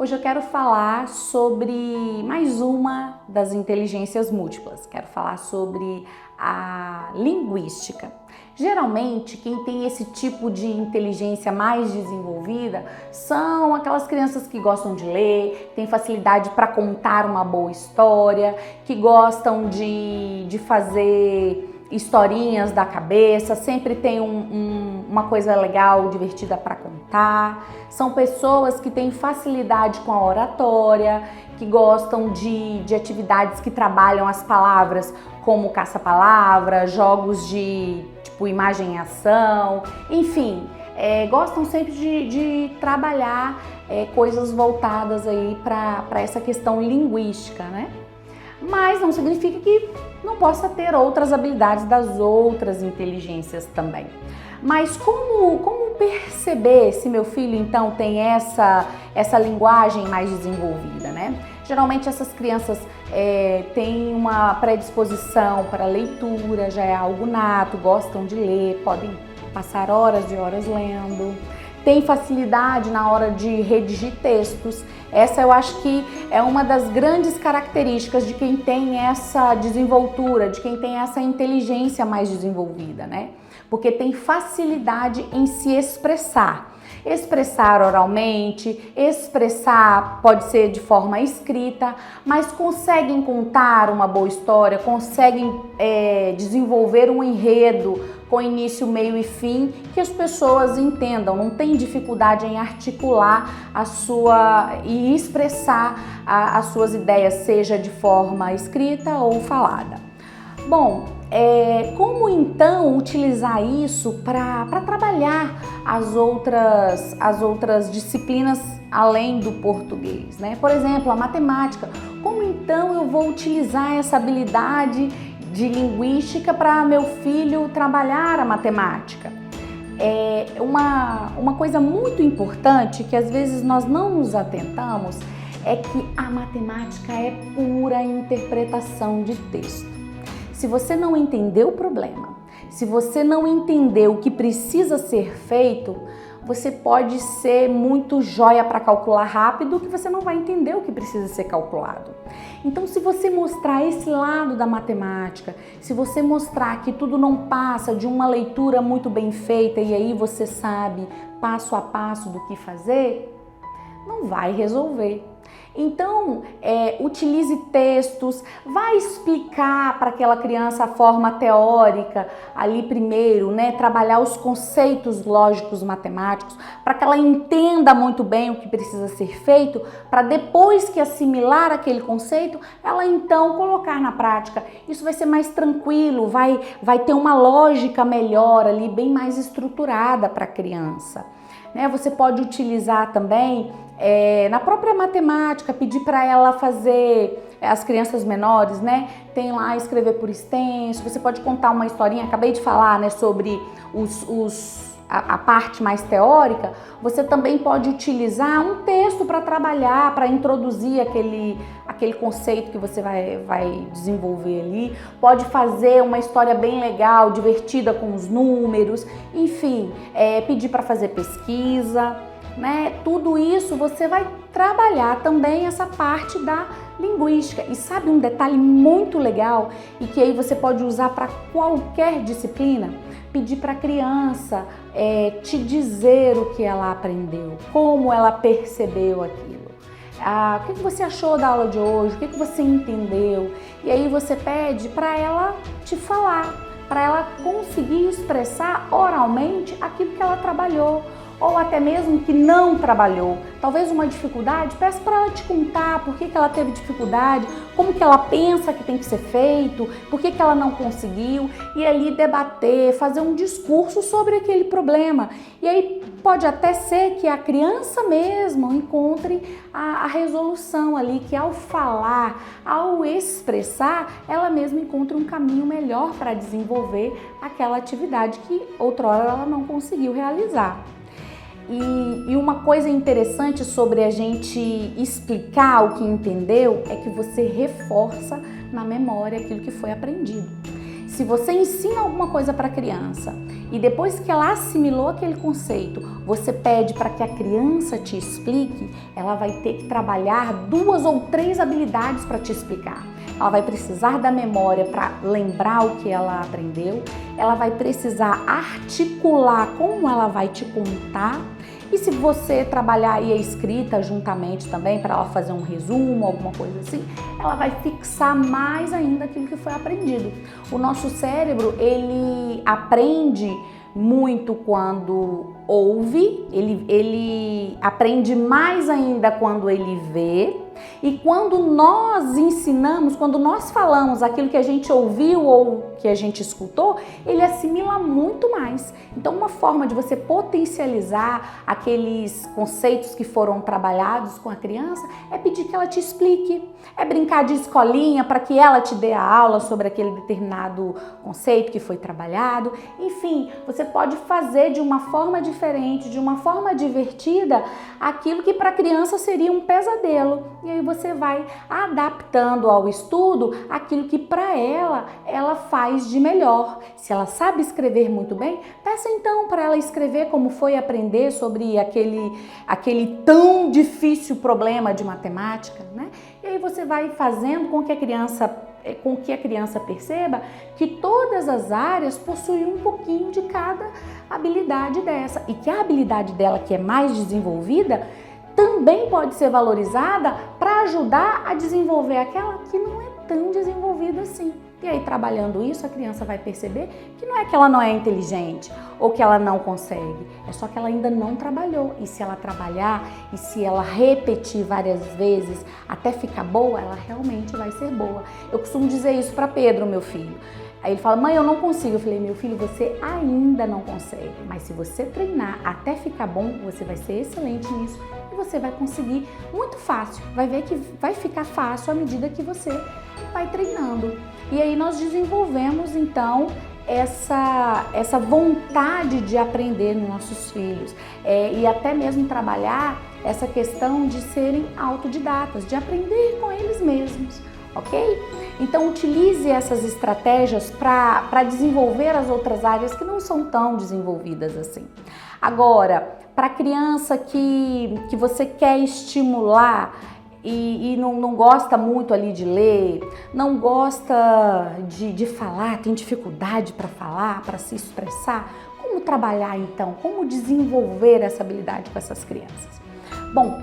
Hoje eu quero falar sobre mais uma das inteligências múltiplas. Quero falar sobre a linguística. Geralmente, quem tem esse tipo de inteligência mais desenvolvida são aquelas crianças que gostam de ler, têm facilidade para contar uma boa história, que gostam de fazer historinhas da cabeça, sempre tem uma coisa legal, divertida para contar. São pessoas que têm facilidade com a oratória, que gostam de atividades que trabalham as palavras, como caça-palavra, jogos de tipo imagem e ação, enfim, gostam sempre de trabalhar coisas voltadas aí para essa questão linguística, né? Mas não significa que não possa ter outras habilidades das outras inteligências também. Mas como perceber se meu filho então tem essa linguagem mais desenvolvida, né? Geralmente essas crianças têm uma predisposição para leitura, já é algo nato, gostam de ler, podem passar horas e horas lendo. Tem facilidade na hora de redigir textos. Essa eu acho que é uma das grandes características de quem tem essa desenvoltura, de quem tem essa inteligência mais desenvolvida, né? Porque tem facilidade em se expressar. Expressar oralmente, expressar pode ser de forma escrita, mas conseguem contar uma boa história, conseguem desenvolver um enredo com início, meio e fim, que as pessoas entendam, não tem dificuldade em articular e expressar as suas ideias, seja de forma escrita ou falada. Bom, como então utilizar isso para trabalhar as outras disciplinas além do português, né? Por exemplo, a matemática. Como então eu vou utilizar essa habilidade de linguística para meu filho trabalhar a matemática? Uma coisa muito importante que às vezes nós não nos atentamos é que a matemática é pura interpretação de texto. Se você não entender o problema, se você não entender o que precisa ser feito, você pode ser muito joia para calcular rápido que você não vai entender o que precisa ser calculado. Então, se você mostrar esse lado da matemática, se você mostrar que tudo não passa de uma leitura muito bem feita e aí você sabe passo a passo do que fazer, não vai resolver. Então, utilize textos, vai explicar para aquela criança a forma teórica ali primeiro, né? Trabalhar os conceitos lógicos matemáticos para que ela entenda muito bem o que precisa ser feito, para depois que assimilar aquele conceito, ela então colocar na prática. Isso vai ser mais tranquilo, vai ter uma lógica melhor ali, bem mais estruturada para a criança. Você pode utilizar também na própria matemática, pedir para ela fazer, as crianças menores, né? Tem lá escrever por extenso, você pode contar uma historinha, acabei de falar, né, sobre a parte mais teórica. Você também pode utilizar um texto para trabalhar, para introduzir aquele conceito que você vai desenvolver ali. Pode fazer uma história bem legal, divertida com os números, enfim, pedir para fazer pesquisa, né? Tudo isso você vai trabalhar também essa parte da linguística. E sabe um detalhe muito legal e que aí você pode usar para qualquer disciplina? Pedir para a criança te dizer o que ela aprendeu, como ela percebeu aquilo. O que você achou da aula de hoje? O que você entendeu? E aí você pede para ela te falar, para ela conseguir expressar oralmente aquilo que ela trabalhou, ou até mesmo que não trabalhou. Talvez uma dificuldade, peça para ela te contar por que ela teve dificuldade, como que ela pensa que tem que ser feito, por que ela não conseguiu, e ali debater, fazer um discurso sobre aquele problema. E aí pode até ser que a criança mesmo encontre a resolução ali, que ao falar, ao expressar, ela mesma encontra um caminho melhor para desenvolver aquela atividade que outrora ela não conseguiu realizar. E uma coisa interessante sobre a gente explicar o que entendeu é que você reforça na memória aquilo que foi aprendido. se você ensina alguma coisa para a criança e depois que ela assimilou aquele conceito, você pede para que a criança te explique, ela vai ter que trabalhar 2 ou 3 habilidades para te explicar. Ela vai precisar da memória para lembrar o que ela aprendeu, ela vai precisar articular como ela vai te contar. E se você trabalhar aí a escrita juntamente também, para ela fazer um resumo, alguma coisa assim, ela vai fixar mais ainda aquilo que foi aprendido. O nosso cérebro, ele aprende muito quando ouve, ele aprende mais ainda quando ele vê. E quando nós ensinamos, quando nós falamos aquilo que a gente ouviu ou que a gente escutou, ele assimila muito mais. Então, uma forma de você potencializar aqueles conceitos que foram trabalhados com a criança é pedir que ela te explique, é brincar de escolinha para que ela te dê a aula sobre aquele determinado conceito que foi trabalhado. Enfim, você pode fazer de uma forma diferente, de uma forma divertida, aquilo que para a criança seria um pesadelo. E aí você vai adaptando ao estudo aquilo que para ela faz de melhor. Se ela sabe escrever muito bem, peça então para ela escrever como foi aprender sobre aquele tão difícil problema de matemática, né? E aí você vai fazendo com que a criança perceba que todas as áreas possuem um pouquinho de cada habilidade dessa e que a habilidade dela que é mais desenvolvida também pode ser valorizada para ajudar a desenvolver aquela que não é tão desenvolvida assim. E aí, trabalhando isso, a criança vai perceber que não é que ela não é inteligente ou que ela não consegue, é só que ela ainda não trabalhou. E se ela trabalhar e se ela repetir várias vezes até ficar boa, ela realmente vai ser boa. Eu costumo dizer isso para Pedro, meu filho. Aí ele fala, mãe, eu não consigo. Eu falei, meu filho, você ainda não consegue, mas se você treinar até ficar bom, você vai ser excelente nisso e você vai conseguir muito fácil. Vai ver que vai ficar fácil à medida que você vai treinando. E aí nós desenvolvemos, então, essa vontade de aprender nos nossos filhos e até mesmo trabalhar essa questão de serem autodidatas, de aprender com eles mesmos. Ok? Então utilize essas estratégias para desenvolver as outras áreas que não são tão desenvolvidas assim. Agora, para a criança que você quer estimular e não gosta muito ali de ler, não gosta de falar, tem dificuldade para falar, para se expressar, como trabalhar então? Como desenvolver essa habilidade com essas crianças? Bom,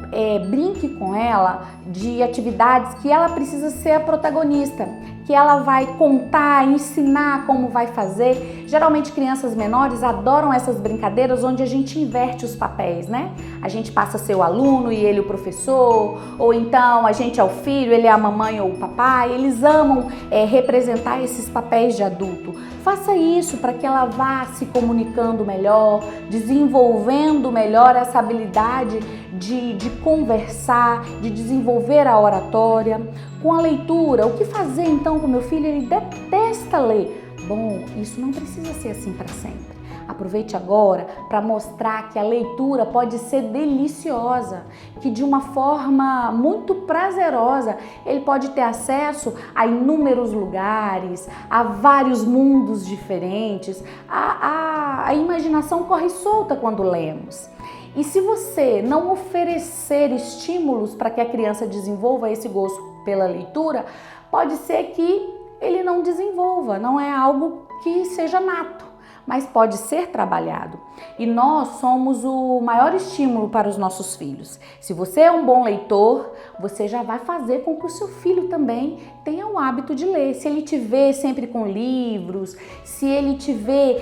brinque com ela de atividades que ela precisa ser a protagonista, que ela vai contar, ensinar como vai fazer. Geralmente crianças menores adoram essas brincadeiras onde a gente inverte os papéis, né? A gente passa a ser o aluno e ele o professor, ou então a gente é o filho, ele é a mamãe ou o papai. Eles amam representar esses papéis de adulto. Faça isso para que ela vá se comunicando melhor, desenvolvendo melhor essa habilidade de conversar, de desenvolver a oratória. Com a leitura, o que fazer então com meu filho? Ele detesta ler. Bom, isso não precisa ser assim para sempre. Aproveite agora para mostrar que a leitura pode ser deliciosa, que de uma forma muito prazerosa ele pode ter acesso a inúmeros lugares, a vários mundos diferentes. A imaginação corre solta quando lemos. E se você não oferecer estímulos para que a criança desenvolva esse gosto pela leitura, pode ser que ele não desenvolva, não é algo que seja nato, mas pode ser trabalhado. E nós somos o maior estímulo para os nossos filhos. Se você é um bom leitor, você já vai fazer com que o seu filho também tenha o hábito de ler. Se ele te vê sempre com livros, se ele te vê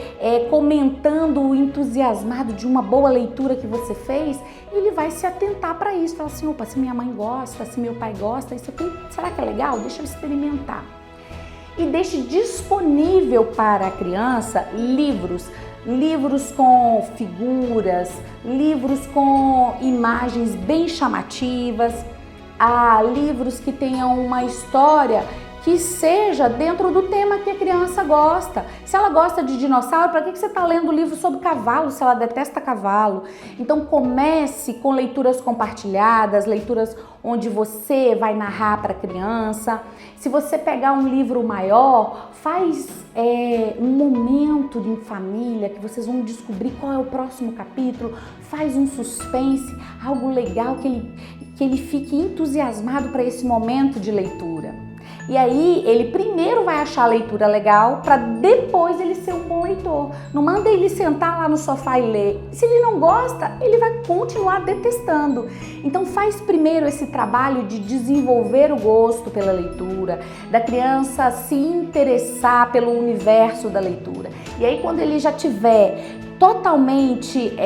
comentando entusiasmado de uma boa leitura que você fez, ele vai se atentar para isso. Falar assim, opa, se minha mãe gosta, se meu pai gosta, isso aqui, será que é legal? Deixa eu experimentar. E deixe disponível para a criança livros com figuras, livros com imagens bem chamativas, livros que tenham uma história que seja dentro do tema que a criança gosta. Se ela gosta de dinossauro, para que você está lendo livro sobre cavalo se ela detesta cavalo? Então comece com leituras compartilhadas, leituras onde você vai narrar para a criança. Se você pegar um livro maior, faz um momento em família que vocês vão descobrir qual é o próximo capítulo, faz um suspense, algo legal que ele fique entusiasmado para esse momento de leitura. E aí ele primeiro vai achar a leitura legal para depois ele ser um bom leitor. Não manda ele sentar lá no sofá e ler. Se ele não gosta, ele vai continuar detestando. Então faz primeiro esse trabalho de desenvolver o gosto pela leitura, da criança se interessar pelo universo da leitura. E aí quando ele já tiver totalmente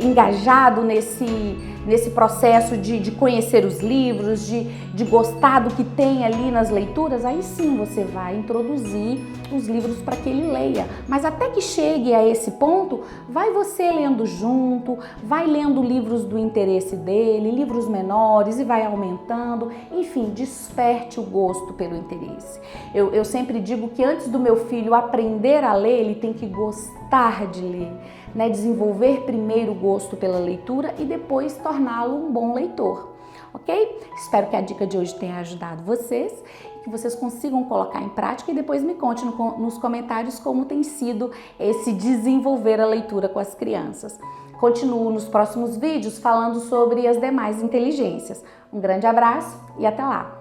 engajado nesse processo de conhecer os livros, de gostar do que tem ali nas leituras, aí sim você vai introduzir os livros para que ele leia. Mas até que chegue a esse ponto, vai você lendo junto, vai lendo livros do interesse dele, livros menores e vai aumentando. Enfim, desperte o gosto pelo interesse. Eu sempre digo que antes do meu filho aprender a ler, ele tem que gostar de ler, né? Desenvolver primeiro o gosto pela leitura e depois torná-lo um bom leitor, ok? Espero que a dica de hoje tenha ajudado vocês, que vocês consigam colocar em prática e depois me conte nos comentários como tem sido esse desenvolver a leitura com as crianças. Continuo nos próximos vídeos falando sobre as demais inteligências. Um grande abraço e até lá!